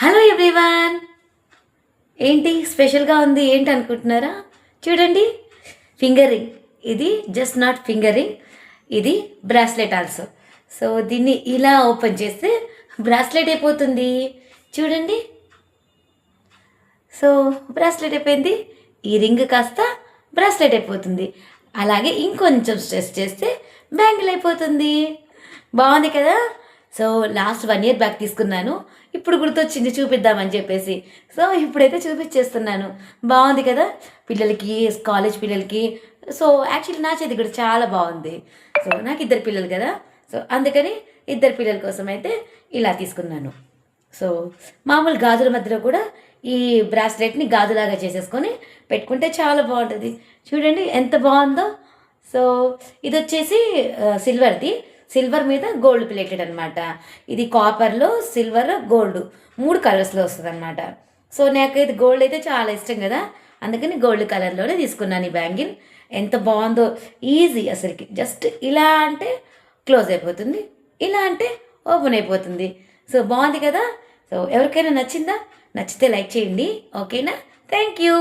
Hello everyone. ఏంటి స్పెషల్గా ఉంది ఏంటి అనుకుంటున్నారా? చూడండి, ఫింగర్ రింగ్. ఇది జస్ట్ నాట్ ఫింగర్ రింగ్, ఇది బ్రాస్లెట్ ఆల్సో. సో దీన్ని ఇలా ఓపెన్ చేస్తే బ్రాస్లెట్ అయిపోతుంది. చూడండి, సో బ్రాస్లెట్ అయిపోయింది. ఈ రింగ్ కాస్త బ్రాస్లెట్ అయిపోతుంది. అలాగే ఇంకొంచెం స్ట్రెస్ చేస్తే బ్యాంగిల్ అయిపోతుంది. బాగుంది కదా? సో లాస్ట్ 1 year బ్యాక్ తీసుకున్నాను. ఇప్పుడు గుర్తొచ్చింది చూపిద్దామని చెప్పేసి. సో ఇప్పుడైతే చూపించేస్తున్నాను. బాగుంది కదా? పిల్లలకి, కాలేజ్ పిల్లలకి. సో యాక్చువల్లీ నా చేతి కూడా చాలా బాగుంది. సో నాకు 2 పిల్లలు కదా, సో అందుకని 2 పిల్లల కోసం అయితే ఇలా తీసుకున్నాను. సో మామూలు గాజుల మధ్యలో కూడా ఈ బ్రాస్లెట్ని గాజులాగా చేసేసుకొని పెట్టుకుంటే చాలా బాగుంటుంది. చూడండి ఎంత బాగుందో. సో ఇది వచ్చేసి సిల్వర్ది. సిల్వర్ మీద గోల్డ్ ప్లేటెడ్ అనమాట. ఇది కాపర్లో సిల్వర్ గోల్డ్ 3 కలర్స్లో వస్తుంది అనమాట. సో నాకైతే గోల్డ్ అయితే చాలా ఇష్టం కదా, అందుకని గోల్డ్ కలర్లోనే తీసుకున్నాను ఈ బ్యాంగిల్. ఎంత బాగుందో. ఈజీ అసలుకి. జస్ట్ ఇలా అంటే క్లోజ్ అయిపోతుంది, ఇలా అంటే ఓపెన్ అయిపోతుంది. సో బాగుంది కదా? సో ఎవరికైనా నచ్చిందా? నచ్చితే లైక్ చేయండి. ఓకేనా? Thank you.